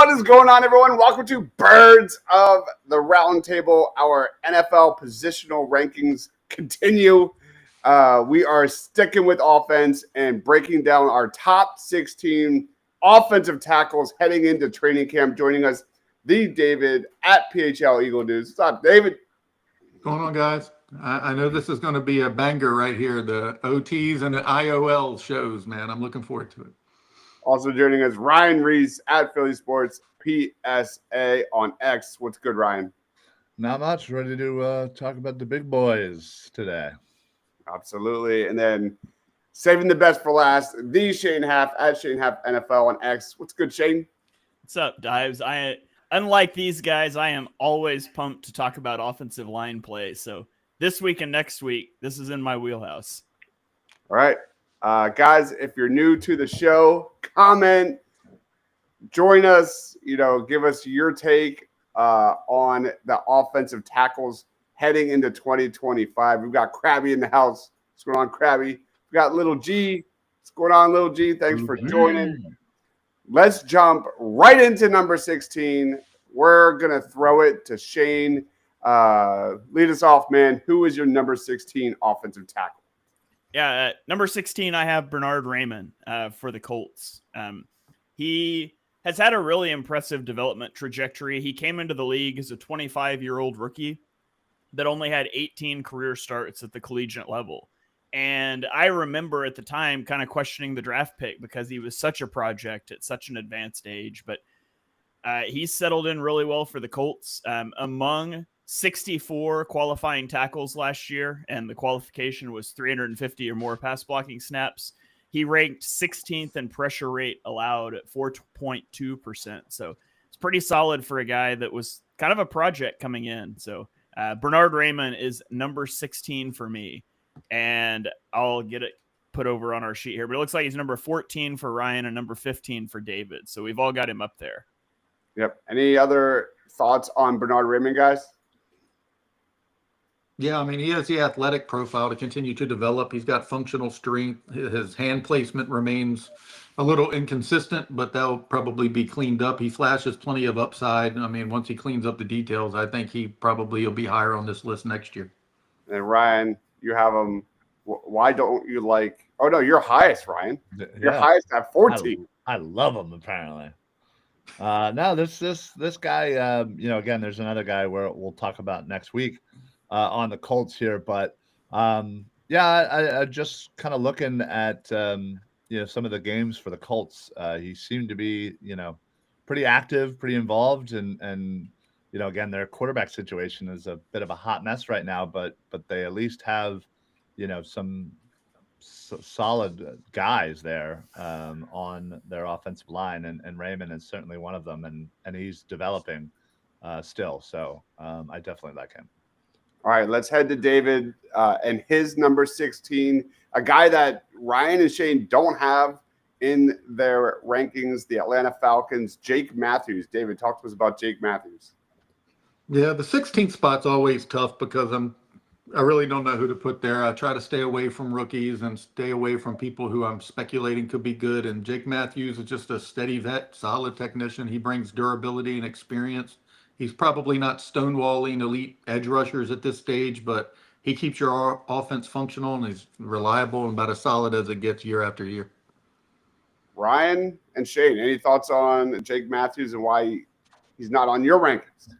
What is going on, everyone? Welcome to Birds of the Roundtable. Our NFL positional rankings continue. We are sticking with offense and breaking down our top 16 offensive tackles heading into training camp. Joining us, the David at PHL Eagle News. What's up, David? What's going on, guys? I know this is going to be a banger right here. The OTs and the IOL shows, man. I'm looking forward to it. Also joining us, Ryan Reese at Philly Sports PSA on X. What's good, Ryan? Not much. Ready to talk about the big boys today. Absolutely. And then saving the best for last, the Shane Half at Shane Half NFL on X. What's good, Shane? What's up, Dives? Unlike these guys, I am always pumped to talk about offensive line play. So this week and next week, this is in my wheelhouse. All right. Guys, if you're new to the show, comment, join us, give us your take on the offensive tackles heading into 2025. We've got Krabby in the house. What's going on, Krabby? We've got Little G. What's going on, Little G? Thanks for joining. Let's jump right into number 16. We're going to throw it to Shane. Lead us off, man. Who is your number 16 offensive tackle? Yeah, number 16, I have Bernard Raymond for the Colts. He has had a really impressive development trajectory. He came into the league as a 25-year-old rookie that only had 18 career starts at the collegiate level. And I remember at the time kind of questioning the draft pick because he was such a project at such an advanced age. But he's settled in really well for the Colts. Among 64 qualifying tackles last year, and the qualification was 350 or more pass blocking snaps. He ranked 16th in pressure rate allowed at 4.2%. So it's pretty solid for a guy that was kind of a project coming in. So Bernard Raymond is number 16 for me, and I'll get it put over on our sheet here. But it looks like he's number 14 for Ryan and number 15 for David. So we've all got him up there. Yep. Any other thoughts on Bernard Raymond, guys? Yeah, I mean, he has the athletic profile to continue to develop. He's got functional strength. His hand placement remains a little inconsistent, but that'll probably be cleaned up. He flashes plenty of upside. I mean, once he cleans up the details, I think he probably will be higher on this list next year. And Ryan, you have him. Why don't you like? Oh no, you're highest, Ryan. You're highest at 14. I love him apparently. No, this guy. Again, there's another guy where we'll talk about next week. On the Colts here, but I just kind of looking at some of the games for the Colts. He seemed to be pretty active, pretty involved, and again, their quarterback situation is a bit of a hot mess right now, but they at least have some solid guys there on their offensive line, and Raymond is certainly one of them, and he's developing still. So I definitely like him. All right, let's head to David and his number 16, a guy that Ryan and Shane don't have in their rankings, the Atlanta Falcons, Jake Matthews. David, talk to us about Jake Matthews. Yeah, the 16th spot's always tough because I really don't know who to put there. I try to stay away from rookies and stay away from people who I'm speculating could be good. And Jake Matthews is just a steady vet, solid technician. He brings durability and experience. He's probably not stonewalling elite edge rushers at this stage, but he keeps your offense functional and he's reliable and about as solid as it gets year after year. Ryan and Shane, any thoughts on Jake Matthews and why he's not on your rankings?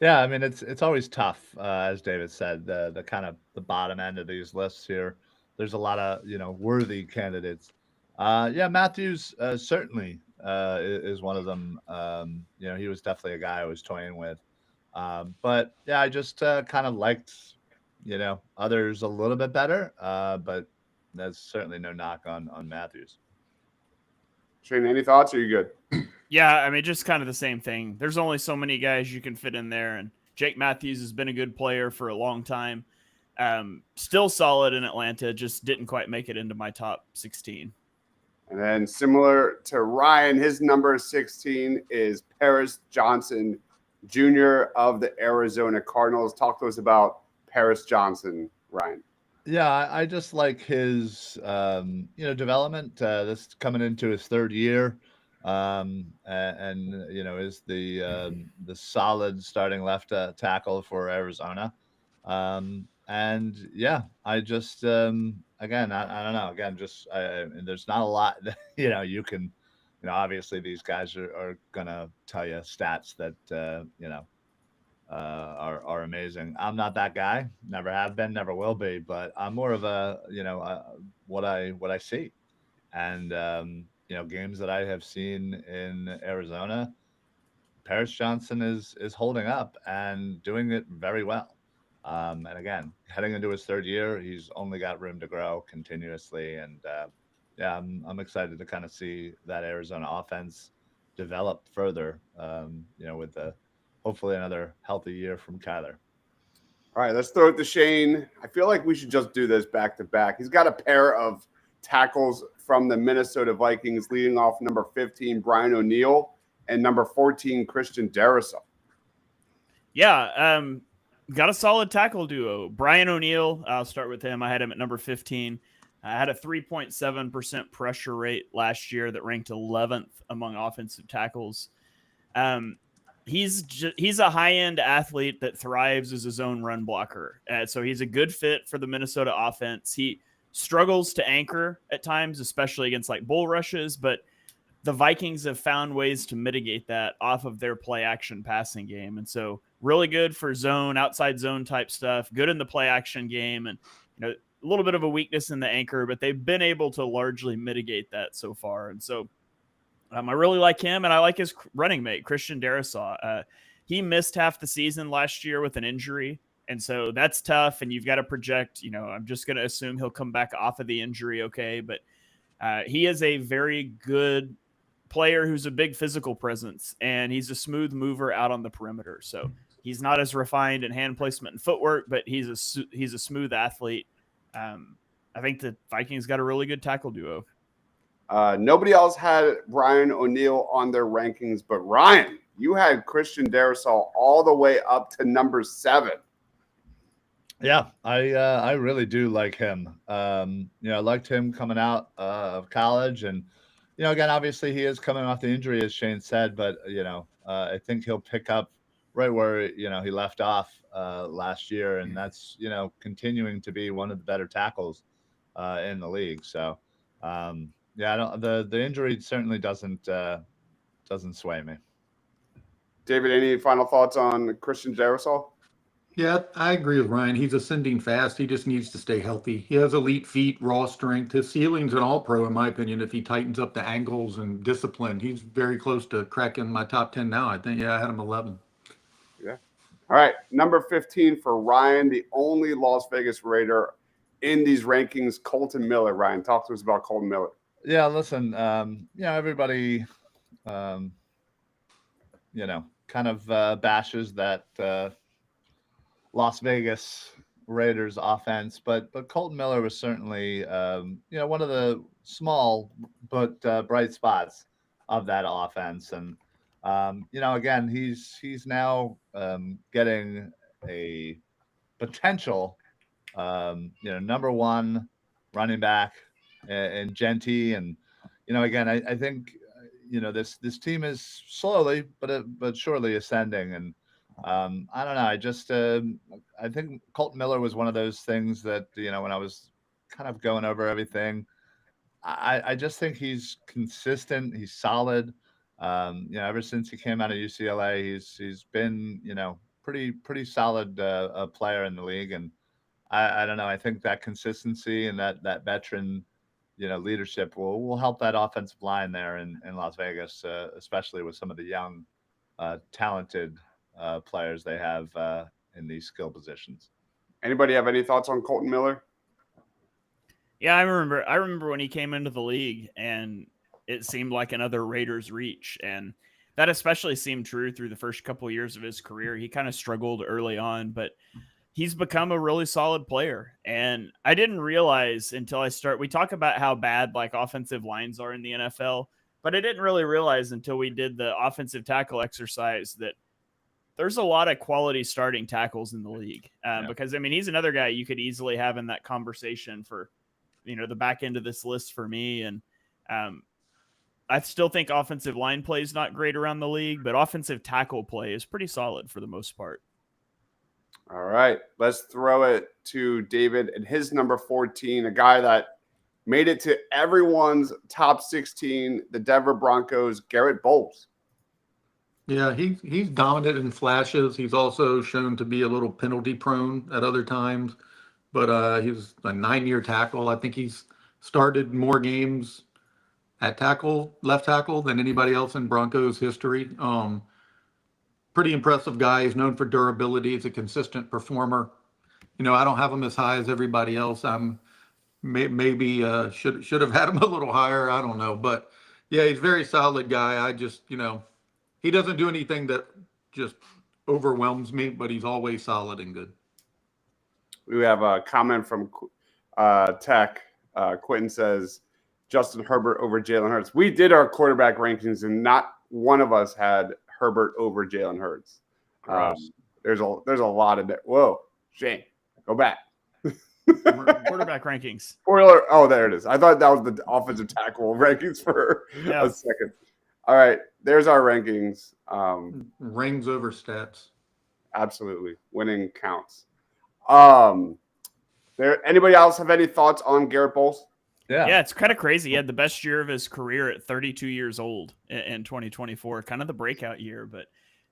Yeah, I mean it's always tough, as David said. The kind of the bottom end of these lists here, there's a lot of worthy candidates. Matthews certainly is one of them. He was definitely a guy I was toying with. But I just kind of liked, others a little bit better. But there's certainly no knock on Matthews. Shane, any thoughts? Or are you good? Yeah, I mean, just kind of the same thing. There's only so many guys you can fit in there, and Jake Matthews has been a good player for a long time. Still solid in Atlanta, just didn't quite make it into my top 16. And then similar to Ryan, his number 16 is Paris Johnson, Jr. of the Arizona Cardinals. Talk to us about Paris Johnson, Ryan. Yeah, I just like his, development. This coming into his third year. and is the solid starting left tackle for Arizona. And yeah, I just again, I don't know. Again, just there's not a lot that you can, obviously these guys are gonna tell you stats that are amazing. I'm not that guy. Never have been. Never will be. But I'm more of a what I see, and games that I have seen in Arizona. Paris Johnson is holding up and doing it very well. And again, heading into his third year, he's only got room to grow continuously. And yeah, I'm excited to kind of see that Arizona offense develop further. With hopefully another healthy year from Kyler. All right, let's throw it to Shane. I feel like we should just do this back to back. He's got a pair of tackles from the Minnesota Vikings, leading off number 15, Brian O'Neill, and number 14, Christian Darrisaw. Yeah, got a solid tackle duo. Brian O'Neill, I'll start with him. I had him at number 15. I had a 3.7% pressure rate last year that ranked 11th among offensive tackles. He's a high-end athlete that thrives as his own run blocker. So he's a good fit for the Minnesota offense. He struggles to anchor at times, especially against like bull rushes, but the Vikings have found ways to mitigate that off of their play action passing game. And so really good for zone, outside zone type stuff, good in the play action game, and a little bit of a weakness in the anchor, but they've been able to largely mitigate that so far. And so I really like him, and I like his running mate, Christian Darrisaw. He missed half the season last year with an injury, and so that's tough, and you've got to project, I'm just going to assume he'll come back off of the injury okay, but he is a very good player who's a big physical presence, and he's a smooth mover out on the perimeter. So he's not as refined in hand placement and footwork, but he's a smooth athlete. I think the Vikings got a really good tackle duo. Nobody else had Brian O'Neill on their rankings, but Ryan, you had Christian Darrisaw all the way up to number 7. Yeah, I really do like him. I liked him coming out of college, and again, obviously he is coming off the injury, as Shane said, but I think he'll pick up right where he left off last year, and that's continuing to be one of the better tackles in the league. So yeah, I don't, the injury certainly doesn't sway me. David, any final thoughts on Christian Darrisaw? Yeah, I agree with Ryan. He's ascending fast. He just needs to stay healthy. He has elite feet, raw strength. His ceiling's an all-pro, in my opinion, if he tightens up the angles and discipline. He's very close to cracking my top 10 now, I think. Yeah, I had him 11. Yeah. All right, number 15 for Ryan, the only Las Vegas Raider in these rankings, Colton Miller. Ryan, talk to us about Colton Miller. Yeah, listen, everybody, kind of bashes that Las Vegas Raiders offense, but Colton Miller was certainly one of the small but bright spots of that offense, and again he's now getting a potential number 1 running back in Genty, and again I think this team is slowly but surely ascending, and I don't know. I just I think Colton Miller was one of those things that when I was kind of going over everything, I just think he's consistent. He's solid. Ever since he came out of UCLA, he's been pretty solid player in the league, and I don't know. I think that consistency and that veteran leadership will help that offensive line there in Las Vegas, especially with some of the young talented players they have in these skill positions. Anybody have any thoughts on Colton Miller? Yeah, I remember when he came into the league, and it seemed like another Raiders reach, and that especially seemed true through the first couple of years of his career. He kind of struggled early on, but he's become a really solid player. And I didn't realize until we talk about how bad like offensive lines are in the NFL, but I didn't really realize until we did the offensive tackle exercise that there's a lot of quality starting tackles in the league. Because he's another guy you could easily have in that conversation for, the back end of this list for me. And I still think offensive line play is not great around the league, but offensive tackle play is pretty solid for the most part. All right, let's throw it to David and his number 14, a guy that made it to everyone's top 16, the Denver Broncos, Garrett Bowles. Yeah, he's dominant in flashes. He's also shown to be a little penalty prone at other times, but he was a 9-year tackle. I think he's started more games at left tackle than anybody else in Broncos history. Pretty impressive guy. He's known for durability. He's a consistent performer. I don't have him as high as everybody else. Maybe should have had him a little higher. I don't know, but yeah, he's a very solid guy. I just he doesn't do anything that just overwhelms me, but he's always solid and good. We have a comment from Tech. Quentin says Justin Herbert over Jalen Hurts. We did our quarterback rankings, and not one of us had Herbert over Jalen Hurts. There's a lot of that. Whoa, Shane, go back. Quarterback rankings. Spoiler. Oh, there it is. I thought that was the offensive tackle rankings for a second. All right, there's our rankings. Rings over stats. Absolutely, winning counts. Anybody else have any thoughts on Garrett Bowles? Yeah, it's kind of crazy. He had the best year of his career at 32 years old in 2024, kind of the breakout year, but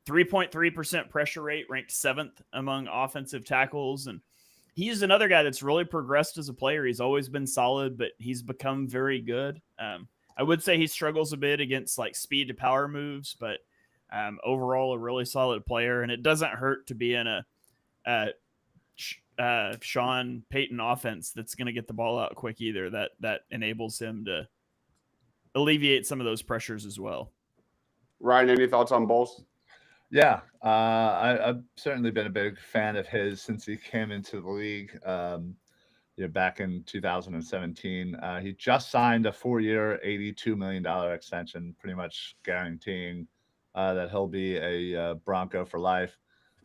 3.3% pressure rate, ranked 7th among offensive tackles. And he's another guy that's really progressed as a player. He's always been solid, but he's become very good. I would say he struggles a bit against like speed to power moves, but overall a really solid player. And it doesn't hurt to be in a Sean Payton offense that's going to get the ball out quick either. That enables him to alleviate some of those pressures as well. Ryan, any thoughts on Bowles? Yeah, I've certainly been a big fan of his since he came into the league. Back in 2017, he just signed a 4-year, $82 million extension, pretty much guaranteeing that he'll be a Bronco for life.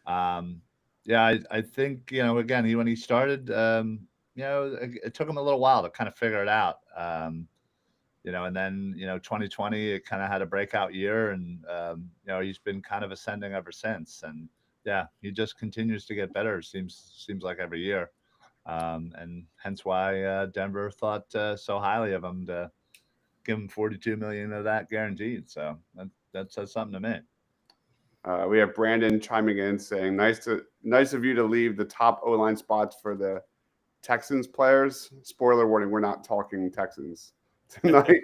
I think, again, when he started, it took him a little while to kind of figure it out. And then, 2020, it kind of had a breakout year, and, he's been kind of ascending ever since. And yeah, he just continues to get better. Seems like every year. And hence why Denver thought so highly of him to give him $42 million of that guaranteed. So that says something to me. We have Brandon chiming in saying, nice of you to leave the top O-line spots for the Texans players. Spoiler warning, we're not talking Texans tonight.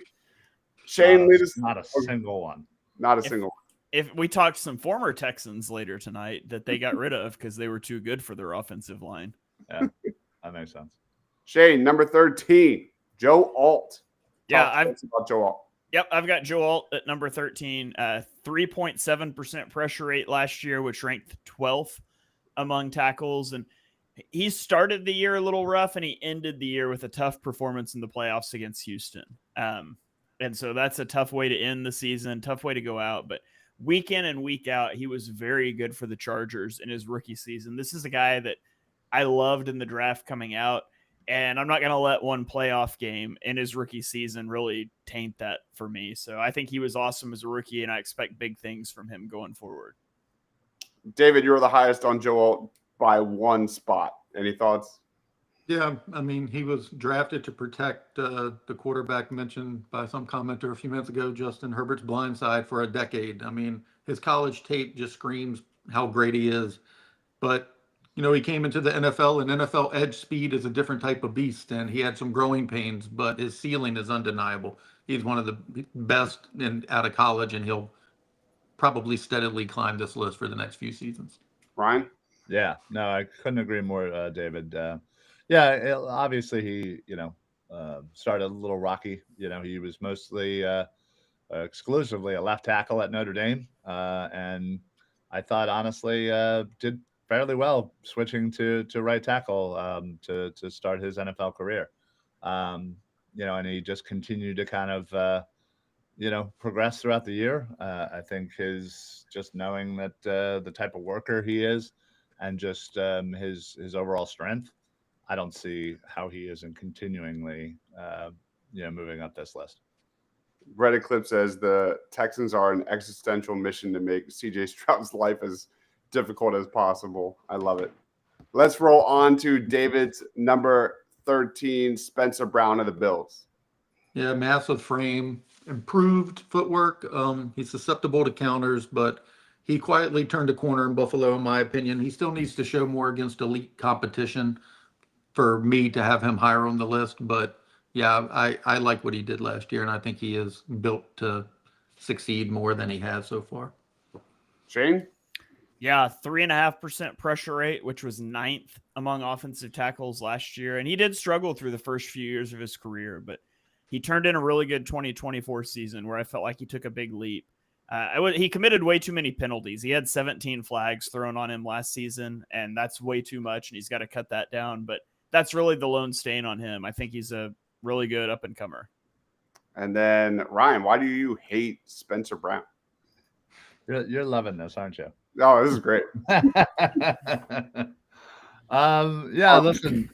Shane, lead us. Not a single one. Not a single one. If we talked some former Texans later tonight that they got rid of because they were too good for their offensive line. Yeah, that makes sense. Shane, number 13, Joe Alt. About Joe Alt. Yep, I've got Joe Alt at number 13. 3.7% pressure rate last year, which ranked 12th among tackles. And he started the year a little rough, and he ended the year with a tough performance in the playoffs against Houston. And so that's a tough way to end the season, tough way to go out. But week in and week out, he was very good for the Chargers in his rookie season. This is a guy that I loved in the draft coming out. And I'm not going to let one playoff game in his rookie season really taint that for me. So I think he was awesome as a rookie, and I expect big things from him going forward. David, you were the highest on Joe Alt by one spot. Any thoughts? Yeah, I mean, he was drafted to protect the quarterback mentioned by some commenter a few minutes ago, Justin Herbert's blind side, for a decade. I mean, his college tape just screams how great he is. But he came into the NFL, and NFL edge speed is a different type of beast, and he had some growing pains, but his ceiling is undeniable. He's one of the best out of college, and he'll probably steadily climb this list for the next few seasons. Ryan? Yeah, no, I couldn't agree more, David. Obviously he, started a little rocky. He was mostly exclusively a left tackle at Notre Dame, and I thought honestly did fairly well switching to right tackle to start his NFL career. And he just continued to kind of, progress throughout the year. I think his just knowing that the type of worker he is and just his overall strength, I don't see how he isn't continuingly, moving up this list. Reddit clip says the Texans are an existential mission to make CJ Stroud's life as difficult as possible. I love it. Let's roll on to David's number 13, Spencer Brown of the Bills. Yeah, massive frame, improved footwork. He's susceptible to counters, but he quietly turned a corner in Buffalo, in my opinion. He still needs to show more against elite competition for me to have him higher on the list. But yeah, I like what he did last year, and I think he is built to succeed more than he has so far. Shane? Yeah, 3.5% pressure rate, which was 9th among offensive tackles last year. And he did struggle through the first few years of his career, but he turned in a really good 2024 season where I felt like he took a big leap. He committed way too many penalties. He had 17 flags thrown on him last season, and that's way too much, and he's got to cut that down. But that's really the lone stain on him. I think he's a really good up-and-comer. And then, Ryan, why do you hate Spencer Brown? You're loving this, aren't you? Oh, this is great. Yeah, listen.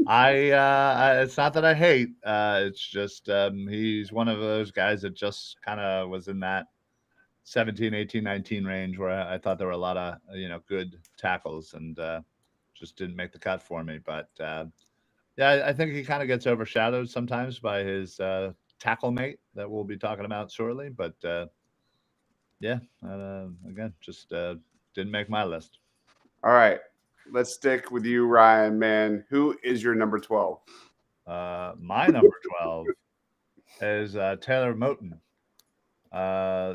It's not that I hate. It's just he's one of those guys that just kind of was in that 17, 18, 19 range where I thought there were a lot of good tackles and just didn't make the cut for me. But yeah, I think he kind of gets overshadowed sometimes by his tackle mate that we'll be talking about shortly. But yeah, again, just didn't make my list. All right. Let's stick with you, Ryan, man. Who is your number 12? My number 12 is Taylor Moton.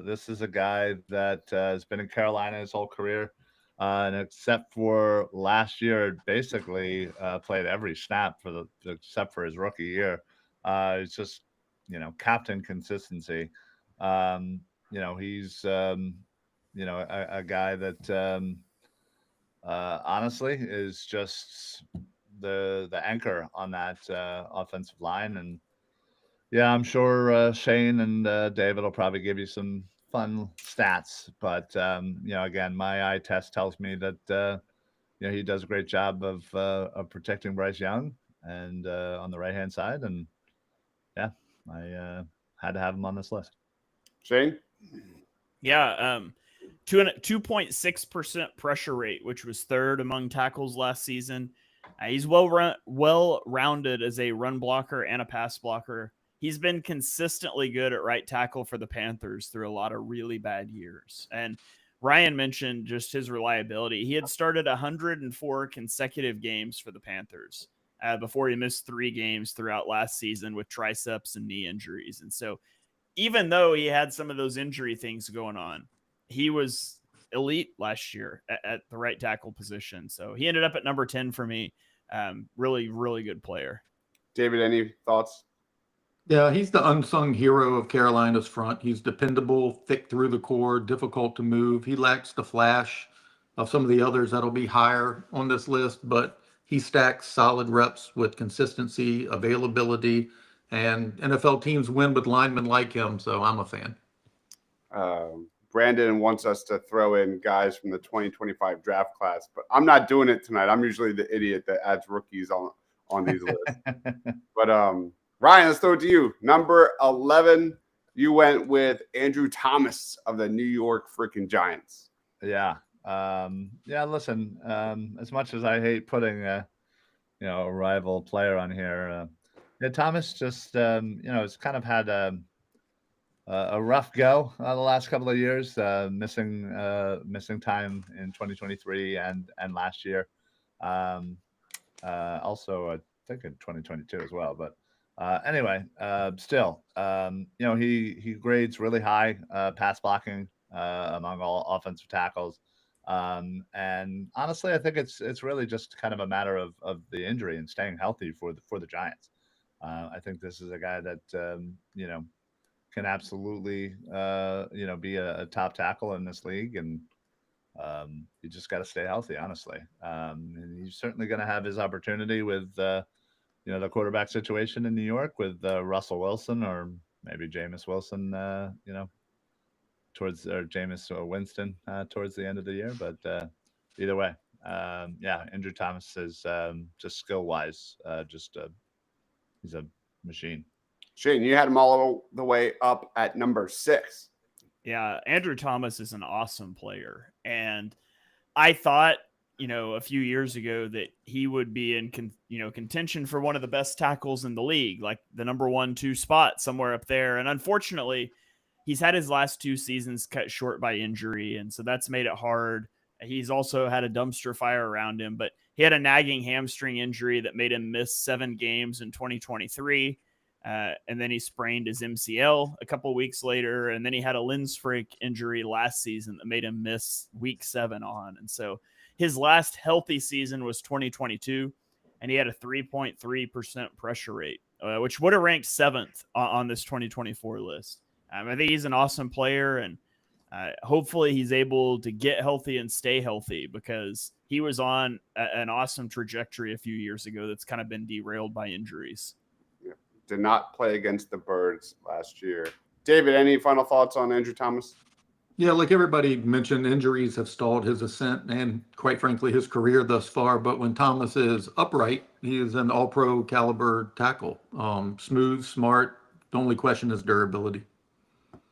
This is a guy that has been in Carolina his whole career. And except for last year, basically played every snap except for his rookie year. It's just, captain consistency. He's, a guy that, honestly, is just the anchor on that offensive line. And yeah, I'm sure Shane and David will probably give you some fun stats, but again, my eye test tells me that he does a great job of protecting Bryce Young and on the right hand side, and yeah, I had to have him on this list. Shane? Yeah, 2.6% pressure rate, which was 3rd among tackles last season. He's well-rounded as a run blocker and a pass blocker. He's been consistently good at right tackle for the Panthers through a lot of really bad years. And Ryan mentioned just his reliability. He had started 104 consecutive games for the Panthers before he missed 3 games throughout last season with triceps and knee injuries. And so even though he had some of those injury things going on, he was elite last year at the right tackle position. So he ended up at number 10 for me. Really, really good player. David, any thoughts? Yeah, he's the unsung hero of Carolina's front. He's dependable, thick through the core, difficult to move. He lacks the flash of some of the others that'll be higher on this list, but he stacks solid reps with consistency, availability, and NFL teams win with linemen like him, so I'm a fan. Brandon wants us to throw in guys from the 2025 draft class, but I'm not doing it tonight. I'm usually the idiot that adds rookies on these lists. But Ryan, let's throw it to you. Number 11, you went with Andrew Thomas of the New York freaking Giants. Yeah. Listen, as much as I hate putting a rival player on here, Thomas just, has kind of had a rough go the last couple of years, missing time in 2023 and last year. Also, I think in 2022 as well. But anyway, still, he grades really high pass blocking among all offensive tackles. And honestly, I think it's really just kind of a matter of the injury and staying healthy for the Giants. I think this is a guy that can absolutely be a top tackle in this league, and you just got to stay healthy, honestly. And he's certainly going to have his opportunity with the quarterback situation in New York with Russell Wilson or maybe Jameis Wilson, Jameis Winston towards the end of the year. But either way, Andrew Thomas is just skill wise, he's a machine. Shane, you had him all the way up at number 6. Yeah, Andrew Thomas is an awesome player. And I thought, a few years ago that he would be in, contention for one of the best tackles in the league, like the number 1-2 spot somewhere up there. And unfortunately, he's had his last 2 seasons cut short by injury. And so that's made it hard. He's also had a dumpster fire around him, but he had a nagging hamstring injury that made him miss 7 games in 2023. And then he sprained his MCL a couple weeks later. And then he had a Lindsfreak injury last season that made him miss week 7 on. And so his last healthy season was 2022, and he had a 3.3% pressure rate, which would have ranked 7th on this 2024 list. I think he's an awesome player, and hopefully he's able to get healthy and stay healthy, because he was on an awesome trajectory a few years ago that's kind of been derailed by injuries. Yeah. Did not play against the Birds last year. David, any final thoughts on Andrew Thomas? Yeah, like everybody mentioned, injuries have stalled his ascent and, quite frankly, his career thus far. But when Thomas is upright, he is an all-pro caliber tackle. Smooth, smart. The only question is durability.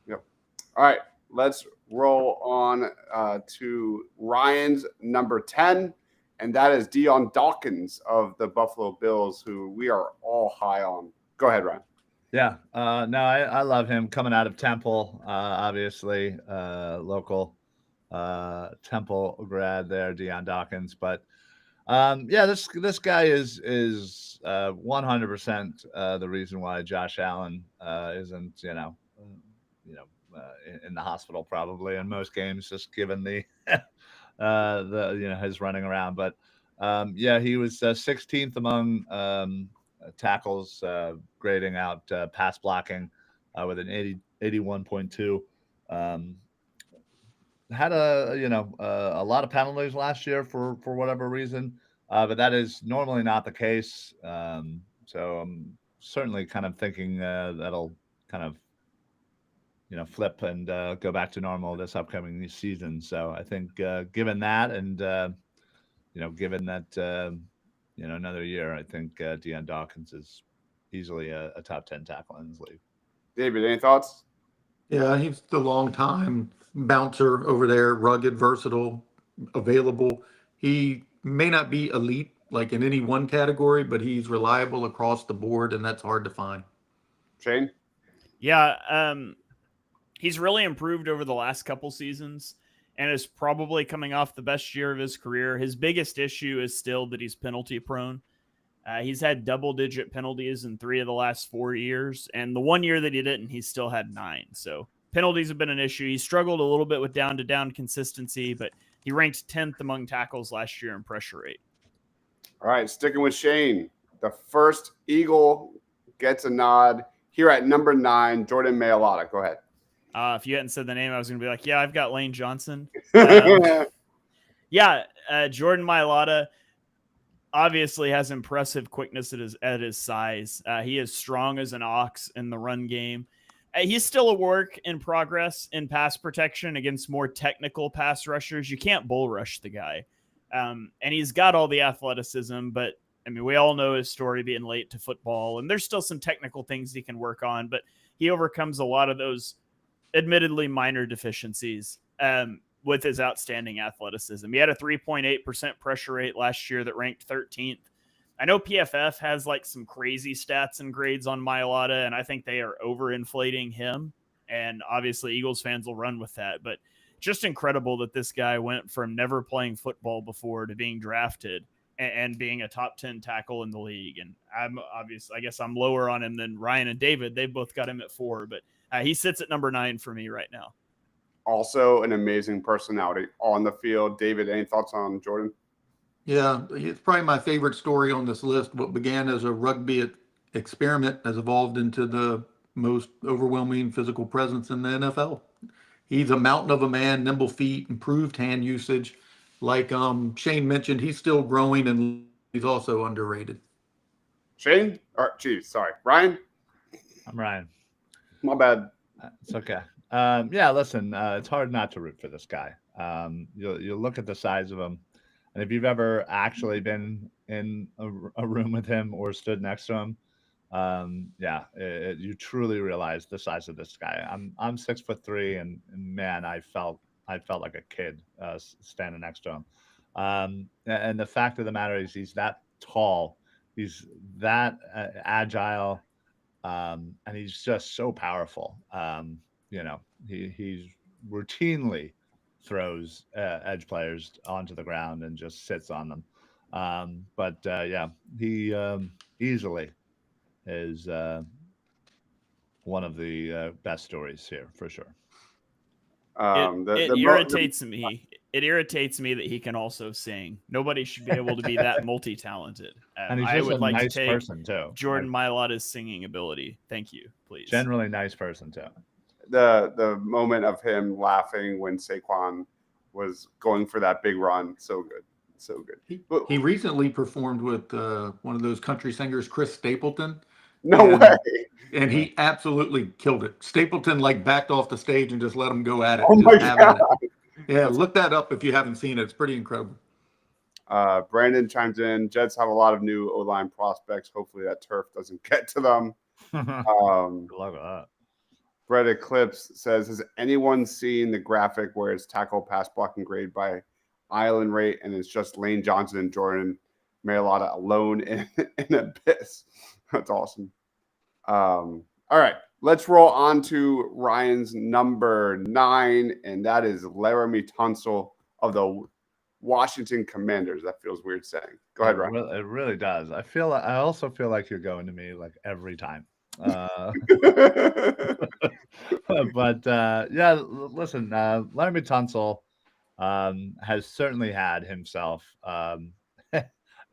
Yep. All right, let's roll on to Ryan's number 10, and that is Dion Dawkins of the Buffalo Bills, who we are all high on. Go ahead, Ryan. Yeah, no, I love him coming out of Temple, obviously, local Temple grad there, Dion Dawkins. But yeah, this guy is 100% the reason why Josh Allen isn't in the hospital probably in most games, just given the his running around. But yeah, he was 16th among tackles grading out pass blocking with an 81.2. Had a lot of penalties last year for whatever reason, but that is normally not the case. So I'm certainly kind of thinking that'll kind of flip and go back to normal this upcoming season. So I think given that, and given that another year, I think Dion Dawkins is easily a top 10 tackle in this league. David, any thoughts? Yeah, he's the long-time bouncer over there, rugged, versatile, available. He may not be elite like in any one category, but he's reliable across the board, and that's hard to find. Shane? Yeah, he's really improved over the last couple seasons and is probably coming off the best year of his career. His biggest issue is still that he's penalty prone. He's had double-digit penalties in 3 of the last 4 years, and the 1 year that he didn't, he still had 9. So penalties have been an issue. He struggled a little bit with down-to-down consistency, but he ranked 10th among tackles last year in pressure rate. All right, sticking with Shane. The first Eagle gets a nod here at number 9, Jordan Mailata. Go ahead. If you hadn't said the name, I was going to be like, yeah, I've got Lane Johnson. Yeah. Jordan Mailata obviously has impressive quickness at his size. He is strong as an ox in the run game. He's still a work in progress in pass protection against more technical pass rushers. You can't bull rush the guy. And he's got all the athleticism, but I mean, we all know his story being late to football, and there's still some technical things he can work on, but he overcomes a lot of those admittedly minor deficiencies with his outstanding athleticism. He had a 3.8% pressure rate last year that ranked 13th. I know PFF has like some crazy stats and grades on Mailata, and I think they are overinflating him. And obviously Eagles fans will run with that, but just incredible that this guy went from never playing football before to being drafted and being a top 10 tackle in the league. And I guess I'm lower on him than Ryan and David. They both got him at 4, but he sits at number 9 for me right now. Also an amazing personality on the field. David, any thoughts on Jordan? Yeah, it's probably my favorite story on this list. What began as a rugby experiment has evolved into the most overwhelming physical presence in the NFL. He's a mountain of a man, nimble feet, improved hand usage. Like Shane mentioned, he's still growing, and he's also underrated. Shane? Ryan? I'm Ryan. My bad. It's okay. Yeah, listen, it's hard not to root for this guy. You look at the size of him, and if you've ever actually been in a room with him or stood next to him, You truly realize the size of this guy. I'm 6'3", and man, I felt like a kid standing next to him. And the fact of the matter is, he's that tall, he's that agile, and he's just so powerful. He's routinely throws edge players onto the ground and just sits on them. He easily is one of the best stories here for sure. It irritates me. It irritates me that he can also sing. Nobody should be able to be that multi-talented. And he's just a nice person too. Jordan Mailata's singing ability. Thank you, please. Generally nice person too. The moment of him laughing when Saquon was going for that big run, so good. So good. He recently performed with one of those country singers, Chris Stapleton. No way. And he absolutely killed it. Stapleton backed off the stage and just let him go at it. Oh my God. Yeah, look that up if you haven't seen it. It's pretty incredible. Brandon chimes in. Jets have a lot of new O-line prospects. Hopefully that turf doesn't get to them. Love that. Brett Eclipse says, has anyone seen the graphic where it's tackle pass blocking grade by island rate and it's just Lane Johnson and Jordan Mailata alone in abyss? That's awesome. All right, let's roll on to Ryan's number 9, and that is Laramie Tunsil of the Washington Commanders. That feels weird saying. Go ahead, Ryan. It really does. I also feel like you're going to me every time. Listen, Laramie Tunsil has certainly had himself a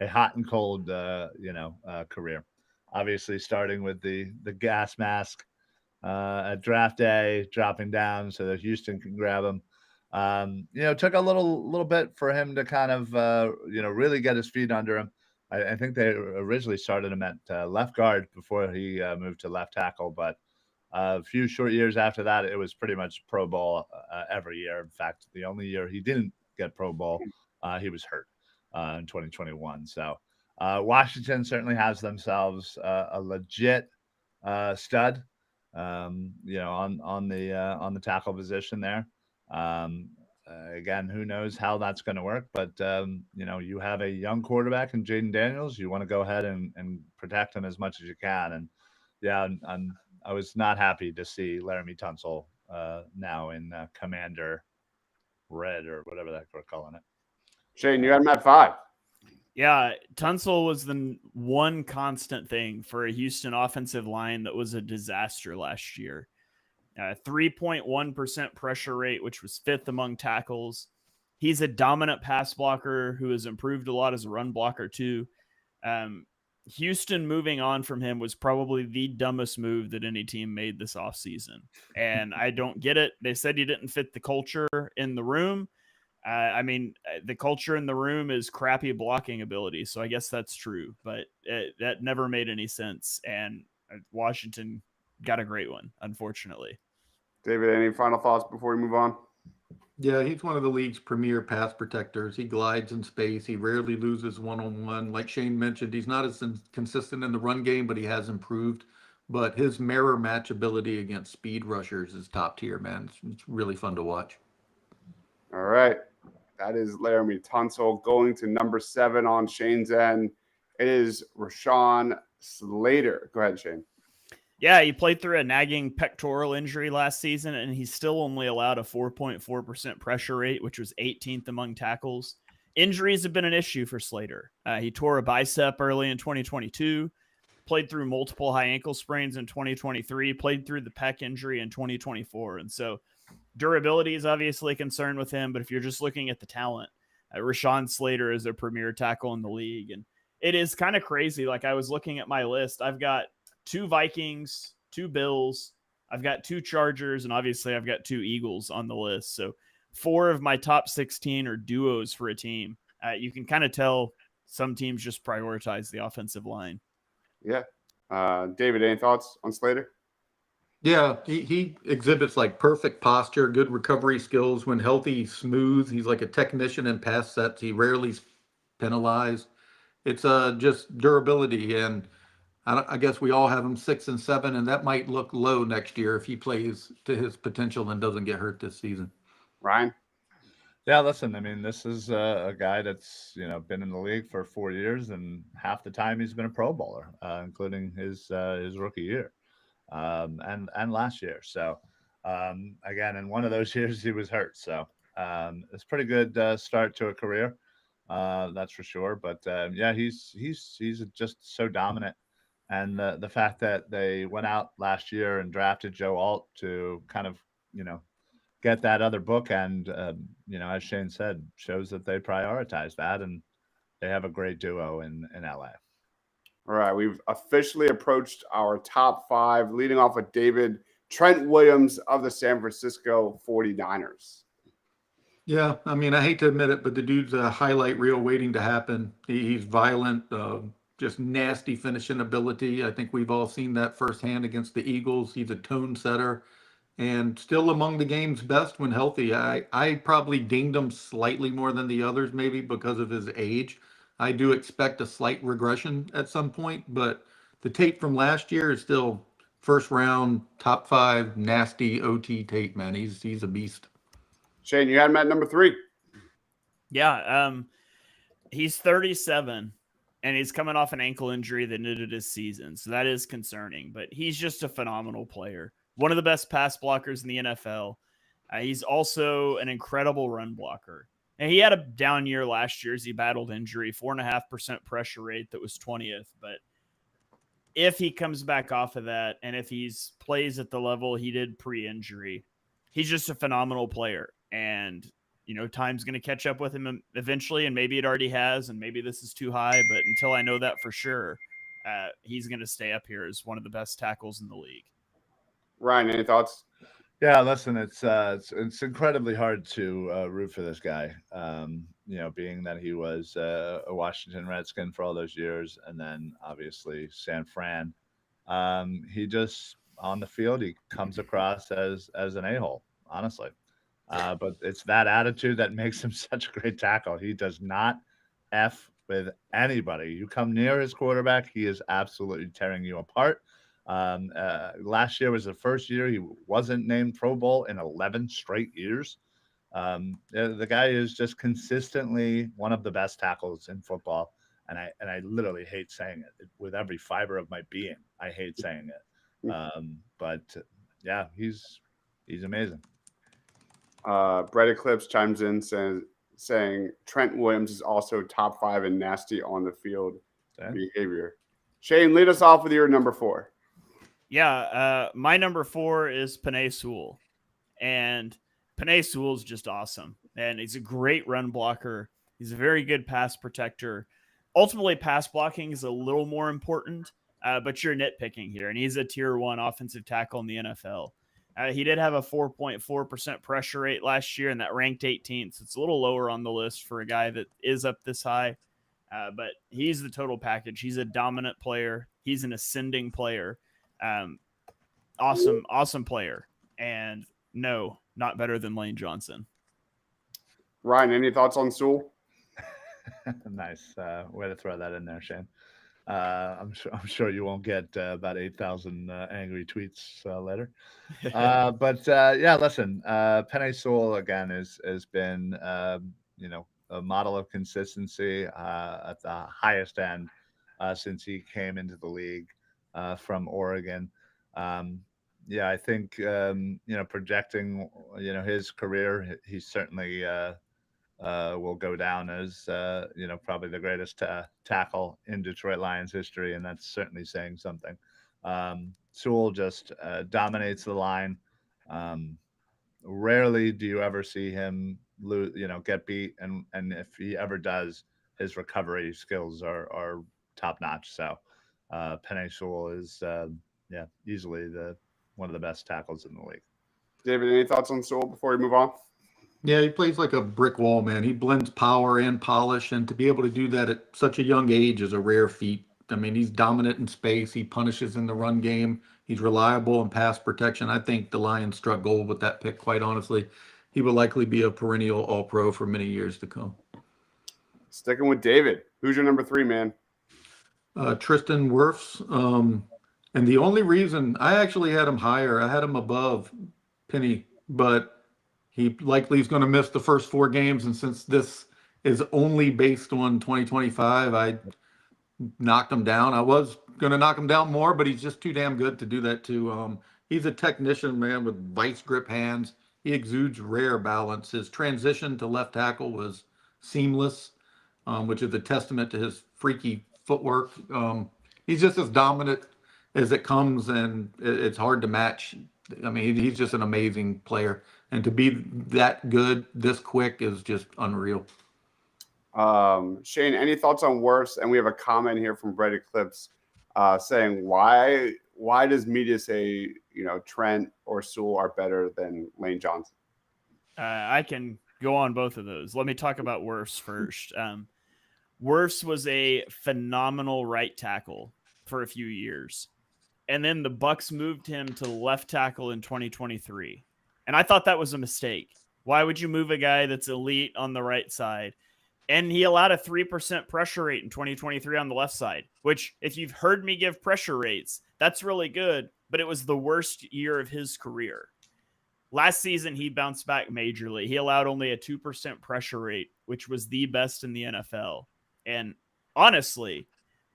hot and cold career. Obviously, starting with the gas mask at draft day, dropping down so that Houston can grab him. Took a little bit for him to kind of really get his feet under him. I think they originally started him at left guard before he moved to left tackle, but a few short years after that, it was pretty much Pro Bowl every year. In fact, the only year he didn't get Pro Bowl, he was hurt in 2021. So Washington certainly has themselves a legit stud, on the tackle position there. Again, who knows how that's going to work, but you have a young quarterback in Jaden Daniels. You want to go ahead and protect him as much as you can. And I was not happy to see Laramie Tunsil now in Commander Red or whatever that we're calling it. Shane, you had him at 5. Yeah, Tunsil was the one constant thing for a Houston offensive line that was a disaster last year. 3.1% pressure rate, which was 5th among tackles. He's a dominant pass blocker who has improved a lot as a run blocker too. Houston moving on from him was probably the dumbest move that any team made this offseason. And I don't get it. They said he didn't fit the culture in the room. The culture in the room is crappy blocking ability. So I guess that's true, but that never made any sense. And Washington got a great one, unfortunately. David, any final thoughts before we move on? Yeah, he's one of the league's premier pass protectors. He glides in space. He rarely loses one-on-one. Like Shane mentioned, he's not as consistent in the run game, but he has improved. But his mirror match ability against speed rushers is top tier, man. It's really fun to watch. All right. That is Laramie Tunsil. Going to number 7 on Shane's end, it is Rashawn Slater. Go ahead, Shane. Yeah, he played through a nagging pectoral injury last season, and he still only allowed a 4.4% pressure rate, which was 18th among tackles. Injuries have been an issue for Slater. He tore a bicep early in 2022, played through multiple high ankle sprains in 2023, played through the pec injury in 2024. And so durability is obviously a concern with him, but if you're just looking at the talent, Rashawn Slater is a premier tackle in the league. And it is kind of crazy. Like, I was looking at my list. I've got 2 Vikings, 2 Bills. I've got 2 Chargers, and obviously I've got 2 Eagles on the list. So 4 of my top 16 are duos for a team. You can kind of tell some teams just prioritize the offensive line. Yeah. David, any thoughts on Slater? Yeah, he exhibits perfect posture, good recovery skills. When healthy, smooth. He's like a technician in pass sets. He rarely penalized. It's just durability. And I guess we all have him 6 and 7, and that might look low next year if he plays to his potential and doesn't get hurt this season. Ryan? Yeah, listen, I mean, this is a guy that's been in the league for 4 years, and half the time he's been a Pro Bowler, including his rookie year, and last year. So again, in one of those years he was hurt. So it's a pretty good start to a career, that's for sure. But yeah, he's just so dominant, and the fact that they went out last year and drafted Joe Alt to kind of get that other bookend, as Shane said, shows that they prioritize that, and they have a great duo in LA. All right, we've officially approached our top 5, leading off with David Trent Williams of the San Francisco 49ers. Yeah, I mean, I hate to admit it, but the dude's a highlight reel waiting to happen. He's violent, just nasty finishing ability. I think we've all seen that firsthand against the Eagles. He's a tone setter and still among the game's best when healthy. I probably dinged him slightly more than the others, maybe because of his age. I do expect a slight regression at some point, but the tape from last year is still first round, top 5, nasty OT tape, man. He's a beast. Shane, you had him at number 3. Yeah, he's 37, and he's coming off an ankle injury that ended his season, so that is concerning. But he's just a phenomenal player, one of the best pass blockers in the NFL. He's also an incredible run blocker. And he had a down year last year as he battled injury, 4.5% pressure rate that was 20th. But if he comes back off of that, and if he's plays at the level he did pre-injury, he's just a phenomenal player. And, time's going to catch up with him eventually, and maybe it already has, and maybe this is too high. But until I know that for sure, he's going to stay up here as one of the best tackles in the league. Ryan, any thoughts? Yeah, listen, it's incredibly hard to root for this guy. Being that he was a Washington Redskin for all those years, and then obviously San Fran. He just on the field he comes across as an a-hole, honestly. But it's that attitude that makes him such a great tackle. He does not F with anybody. You come near his quarterback, he is absolutely tearing you apart. Last year was the first year he wasn't named Pro Bowl in 11 straight years. The guy is just consistently one of the best tackles in football, and I literally hate saying it with every fiber of my being. I hate saying it, but yeah, he's amazing. Brett Eclipse chimes in saying Trent Williams is also top 5 in nasty on the field behavior. Shane, lead us off with your number 4. Yeah, my number 4 is Penei Sewell. And Penei Sewell is just awesome. And he's a great run blocker. He's a very good pass protector. Ultimately, pass blocking is a little more important, but you're nitpicking here. And he's a tier 1 offensive tackle in the NFL. He did have a 4.4% pressure rate last year, and that ranked 18th. So it's a little lower on the list for a guy that is up this high. But he's the total package. He's a dominant player. He's an ascending player. Awesome player. And no, not better than Lane Johnson. Ryan, any thoughts on Sewell? Nice way to throw that in there, Shane. I'm sure you won't get about 8,000 angry tweets later. But yeah, listen, Penei Sewell again has been a model of consistency at the highest end since he came into the league from Oregon. Yeah, I think projecting his career, he certainly will go down as probably the greatest tackle in Detroit Lions history, and that's certainly saying something. Sewell just dominates the line. Rarely do you ever see him get beat, and if he ever does, his recovery skills are top notch. So Penei Sewell is easily one of the best tackles in the league. David, any thoughts on Sewell before we move on? Yeah, he plays like a brick wall, man. He blends power and polish, and to be able to do that at such a young age is a rare feat. I mean, he's dominant in space. He punishes in the run game. He's reliable in pass protection. I think the Lions struck gold with that pick, quite honestly. He will likely be a perennial All-Pro for many years to come. Sticking with David. Who's your number 3, man? Tristan Wirfs. And the only reason I actually had him higher, I had him above Penny, but he likely is going to miss the first 4 games. And since this is only based on 2025, I knocked him down. I was going to knock him down more, but he's just too damn good to do that too. He's a technician, man, with vice grip hands. He exudes rare balance. His transition to left tackle was seamless, which is a testament to his freaky footwork. He's just as dominant as it comes, and it's hard to match. I mean, he's just an amazing player, and to be that good this quick is just unreal. Shane, any thoughts on Wirfs? And we have a comment here from Brett Eclipse saying why does media say Trent or Sewell are better than Lane Johnson? I can go on both of those. Let me talk about Wirfs first. Wirfs was a phenomenal right tackle for a few years, and then the Bucs moved him to left tackle in 2023, and I thought that was a mistake. Why would you move a guy that's elite on the right side? And he allowed a 3% pressure rate in 2023 on the left side, which, if you've heard me give pressure rates, that's really good, but it was the worst year of his career. Last season, he bounced back majorly. He allowed only a 2% pressure rate, which was the best in the NFL. And honestly,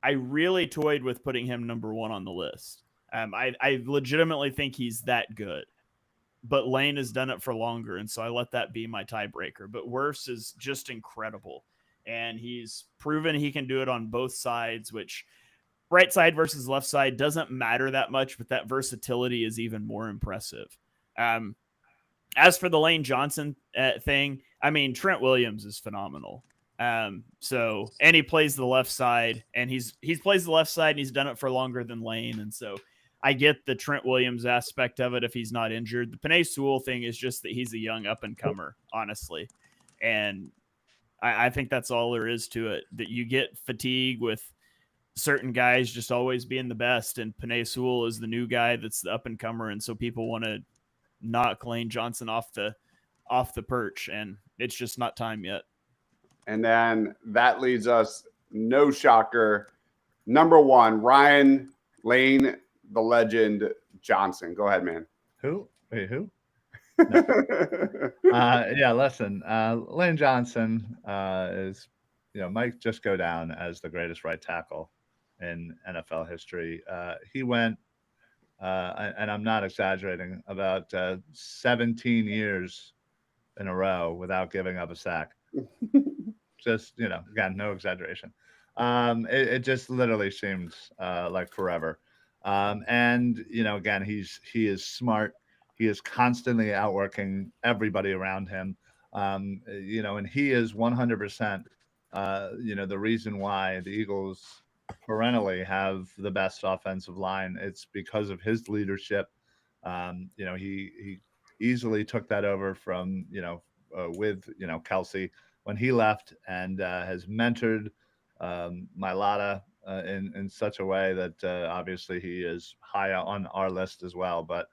I really toyed with putting him number 1 on the list. I legitimately think he's that good. But Lane has done it for longer, and so I let that be my tiebreaker. But Wirfs is just incredible, and he's proven he can do it on both sides, which right side versus left side doesn't matter that much, but that versatility is even more impressive. As for the Lane Johnson thing, I mean, Trent Williams is phenomenal. And he plays the left side, and he's plays the left side, and he's done it for longer than Lane, and so I get the Trent Williams aspect of it if he's not injured. The Penei Sewell thing is just that he's a young up-and-comer, honestly. And I think that's all there is to it, that you get fatigue with certain guys just always being the best, and Penei Sewell is the new guy that's the up-and-comer, and so people want to knock Lane Johnson off the perch, and it's just not time yet. And then that leads us, no shocker, number 1, Ryan Lane, the legend Johnson. Go ahead, man. Who? Wait, who? No. Yeah, listen. Lane Johnson is, might just go down as the greatest right tackle in NFL history. He went, and I'm not exaggerating, about 17 years in a row without giving up a sack. Just, again, no exaggeration. It just literally seems like forever. And again, he is smart. He is constantly outworking everybody around him. And he is 100%. The reason why the Eagles perennially have the best offensive line. It's because of his leadership. He easily took that over from with Kelsey when he left, and has mentored Mailata in such a way that obviously he is high on our list as well. But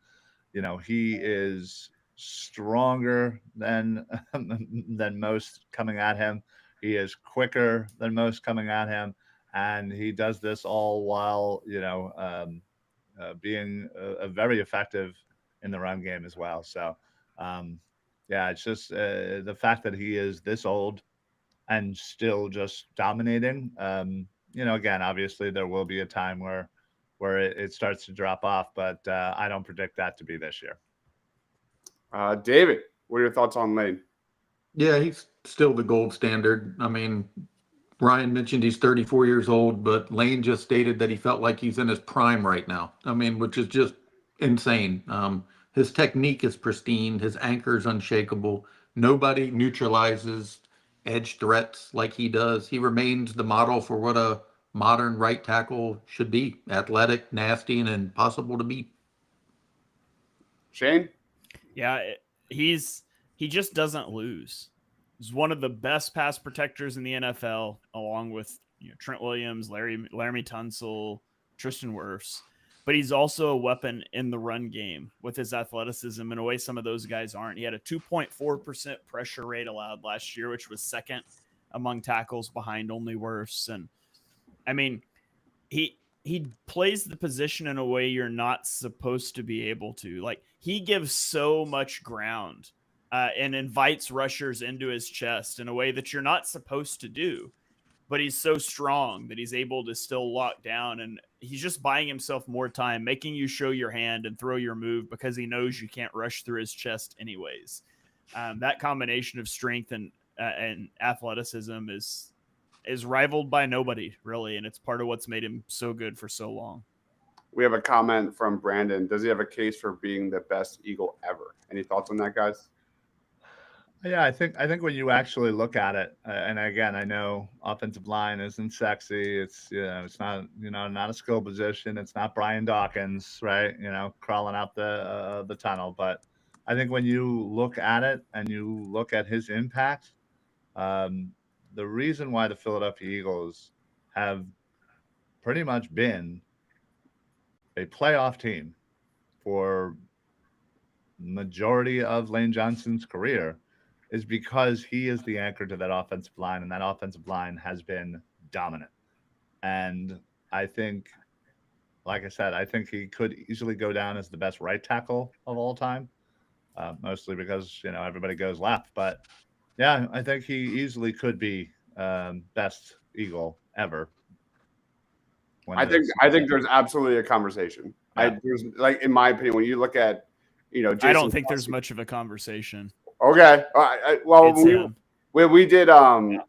he is stronger than most coming at him. He is quicker than most coming at him, and he does this all while being very effective in the run game as well. So it's just the fact that he is this old and still just dominating. Again, obviously there will be a time where it starts to drop off, but I don't predict that to be this year. David, what are your thoughts on Lane? Yeah, he's still the gold standard. I mean, Ryan mentioned he's 34 years old, but Lane just stated that he felt like he's in his prime right now. I mean, which is just insane. His technique is pristine. His anchor is unshakable. Nobody neutralizes edge threats like he does. He remains the model for what a modern right tackle should be: athletic, nasty, and impossible to beat. Shane? Yeah, he just doesn't lose. He's one of the best pass protectors in the NFL, along with Trent Williams, Laramie Tunsil, Tristan Wirfs. But he's also a weapon in the run game with his athleticism in a way some of those guys aren't. He had a 2.4% pressure rate allowed last year, which was second among tackles behind only Wirfs. And I mean, he plays the position in a way you're not supposed to be able to. Like, he gives so much ground and invites rushers into his chest in a way that you're not supposed to do. But he's so strong that he's able to still lock down, and he's just buying himself more time, making you show your hand and throw your move because he knows you can't rush through his chest anyways. That combination of strength and athleticism is rivaled by nobody, really, and it's part of what's made him so good for so long. We have a comment from Brandon. Does he have a case for being the best Eagle ever? Any thoughts on that, guys? Yeah, I think when you actually look at it, and again, I know offensive line isn't sexy. It's it's not not a skill position. It's not Brian Dawkins, right? Crawling out the tunnel. But I think when you look at it and you look at his impact, the reason why the Philadelphia Eagles have pretty much been a playoff team for majority of Lane Johnson's career is because he is the anchor to that offensive line, and that offensive line has been dominant. And I think, like I said, I think he could easily go down as the best right tackle of all time, mostly because, everybody goes left. But, yeah, I think he easily could be best Eagle ever. I think there's absolutely a conversation. Yeah. There's, like, in my opinion, when you look at, Jason I don't think Kelsey, there's much of a conversation. Okay. Well, we did Okay.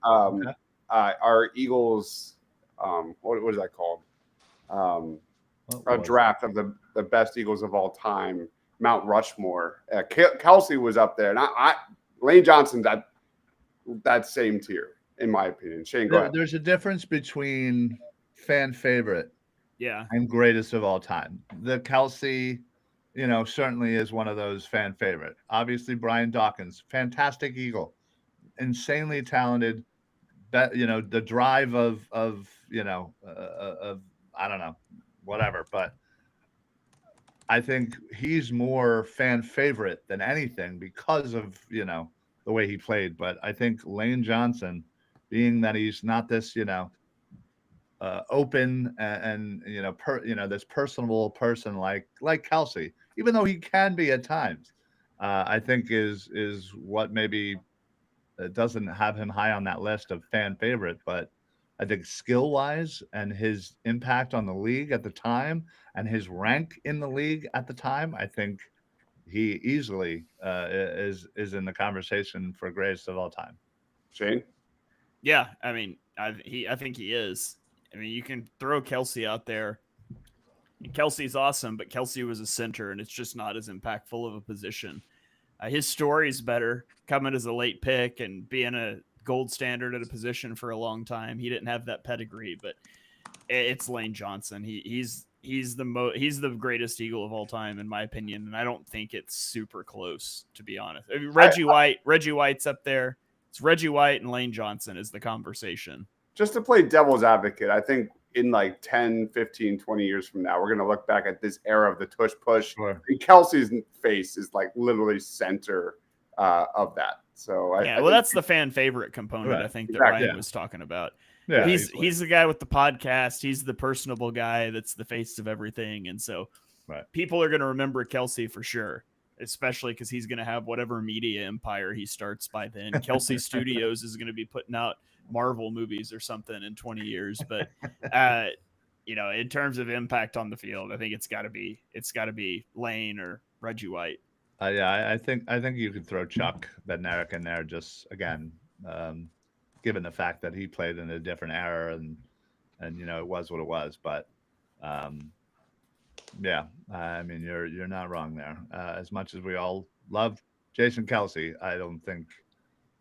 our Eagles. What was that called? A draft of the best Eagles of all time, Mount Rushmore. Kelsey was up there, and Lane Johnson's that same tier, in my opinion. Shane, go ahead. There's a difference between fan favorite, and greatest of all time. The Kelsey, certainly is one of those fan favorite. Obviously, Brian Dawkins, fantastic Eagle, insanely talented. The drive of I don't know, whatever. But I think he's more fan favorite than anything because of the way he played. But I think Lane Johnson, being that he's not this open and this personable person like Kelsey, even though he can be at times, I think is what maybe doesn't have him high on that list of fan favorite. But I think skill wise and his impact on the league at the time and his rank in the league at the time, I think he easily is in the conversation for greatest of all time. Shane? Yeah, I mean, I think he is. I mean, you can throw Kelsey out there. Kelsey's awesome, but Kelsey was a center, and it's just not as impactful of a position. His story's better, coming as a late pick and being a gold standard at a position for a long time. He didn't have that pedigree, but it's Lane Johnson. He's the greatest Eagle of all time, in my opinion, and I don't think it's super close, to be honest. I mean, Reggie White's up there. It's Reggie White and Lane Johnson is the conversation. Just to play devil's advocate, I think in like 10, 15, 20 years from now, we're going to look back at this era of the tush push. Sure. And Kelsey's face is like literally center of that. So I that's the fan favorite component, right. I think that Ryan was talking about. Yeah, he's the guy with the podcast. He's the personable guy that's the face of everything. And so people are going to remember Kelsey for sure, especially because he's going to have whatever media empire he starts by then. Kelsey Studios is going to be putting out Marvel movies or something in 20 years. But, in terms of impact on the field, I think it's got to be Lane or Reggie White. I think you could throw Chuck Bednarik in there just, again, given the fact that he played in a different era and it was what it was. But I mean, you're not wrong there. As much as we all love Jason Kelsey, I don't think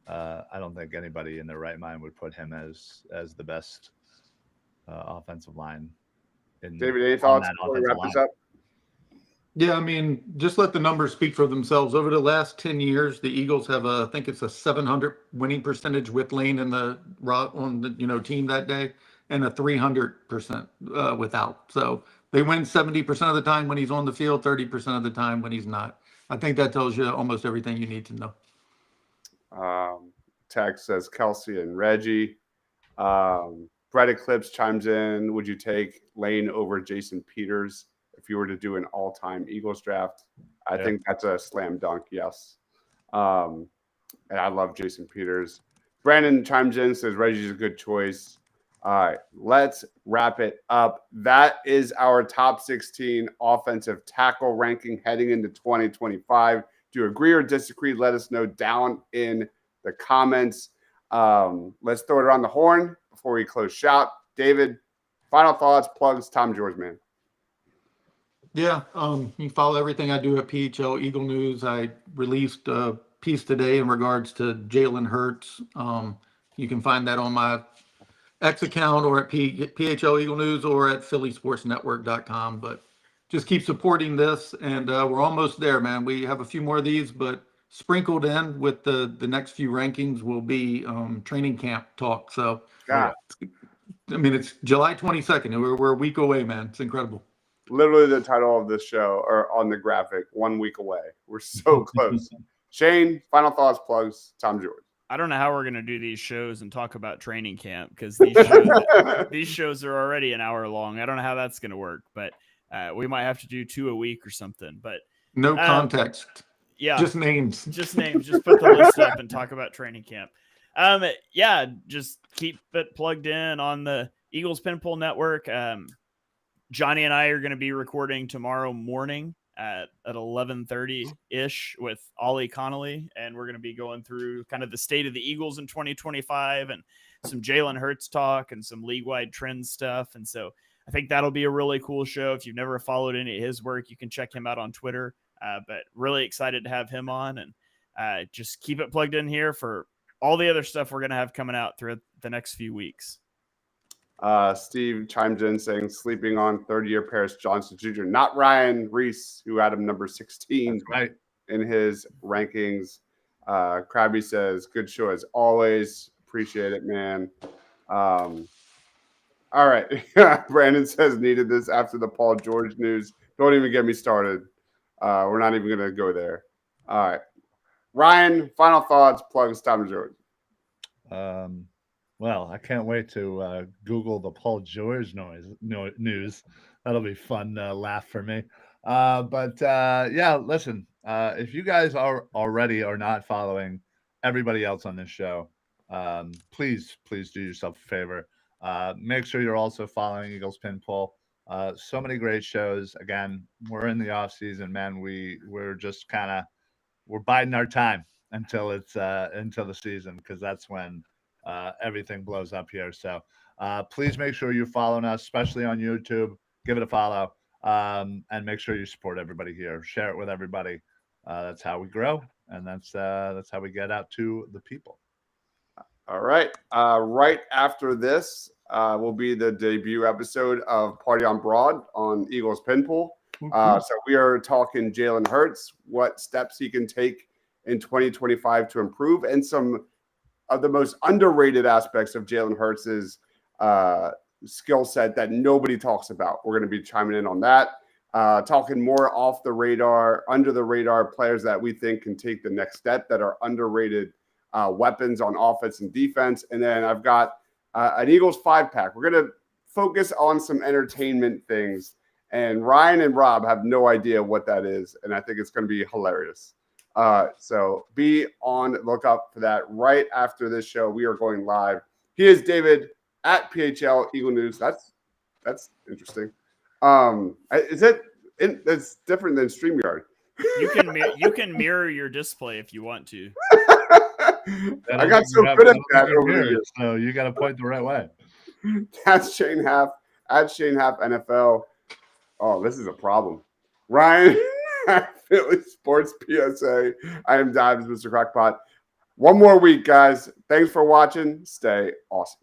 anybody in their right mind would put him as the best offensive line. David, any thoughts before we wrap this up? Yeah, I mean, just let the numbers speak for themselves. Over the last 10 years, the Eagles have I think it's a 700 winning percentage with Lane on the team that day, and a 300% without. So they win 70% of the time when he's on the field, 30% of the time when he's not. I think that tells you almost everything you need to know. Text says Kelsey and Reggie. Brett Eclipse chimes in. Would you take Lane over Jason Peters if you were to do an all-time Eagles draft? I think that's a slam dunk, yes. And I love Jason Peters. Brandon chimes in, says Reggie's a good choice. All right, let's wrap it up. That is our top 16 offensive tackle ranking heading into 2025. Do you agree or disagree? Let us know down in the comments. Let's throw it around the horn before we close shop. David, final thoughts, plugs, Tom's yours, man. Yeah, you can follow everything I do at PHL Eagle News. I released a piece today in regards to Jalen Hurts. You can find that on my X account or at PHL Eagle News or at phillysportsnetwork.com. But just keep supporting this, and we're almost there, man. We have a few more of these, but sprinkled in with the next few rankings will be training camp talk. So, God. I mean, it's July 22nd. We're a week away, man. It's incredible. Literally the title of this show or on the graphic, 1 week away. We're so close. Shane, final thoughts, plugs, Tom's yours. I don't know how we're going to do these shows and talk about training camp because these shows are already an hour long. I don't know how that's going to work, but we might have to do 2 a week or something. But no context. Yeah. Just names. Just names. Just put the list up and talk about training camp. Yeah, just keep it plugged in on the Eagles Pinpool Network. Johnny and I are going to be recording tomorrow morning at 11:30-ish with Ollie Connolly, and we're going to be going through kind of the state of the Eagles in 2025 and some Jalen Hurts talk and some league-wide trend stuff. And so I think that'll be a really cool show. If you've never followed any of his work, you can check him out on Twitter. But really excited to have him on, and just keep it plugged in here for all the other stuff we're going to have coming out through the next few weeks. Steve chimes in saying sleeping on third-year Paris Johnson Jr., not Ryan Reese, who had him number 16 in his rankings. Krabby says, good show as always. Appreciate it, man. All right. Brandon says, needed this after the Paul George news. Don't even get me started. We're not even going to go there. All right. Ryan, final thoughts, plugs, Tom George. Well, I can't wait to Google the Paul George news. That'll be fun laugh for me. Yeah, listen, if you guys already are not following everybody else on this show, please do yourself a favor. Make sure you're also following Eagles Pinpool. So many great shows. Again, we're in the off season, man. We're just we're biding our time until the season, because that's when everything blows up here. So please make sure you're following us, especially on YouTube. Give it a follow, and make sure you support everybody here. Share it with everybody. That's how we grow, and that's how we get out to the people. All right. Right after this will be the debut episode of Party on Broad on Eagles Pinpool. So we are talking Jalen Hurts, what steps he can take in 2025 to improve, and some of the most underrated aspects of Jalen Hurts' skill set that nobody talks about. We're going to be chiming in on that, talking more off the radar, under the radar players that we think can take the next step, that are underrated weapons on offense and defense. And then I've got an Eagles 5-pack. We're going to focus on some entertainment things. And Ryan and Rob have no idea what that is, and I think it's going to be hilarious. So be on lookout for that right after this show. We are going live. He is David at PHL Eagle News. That's interesting. It's different than StreamYard. You can mirror your display if you want to. I got so good at that over the years. So you got to point the right way. That's Shane Half at Shane Half NFL. Oh, this is a problem. Ryan at Philly Sports PSA. I am Dives, Mr. Crackpot. One more week, guys. Thanks for watching. Stay awesome.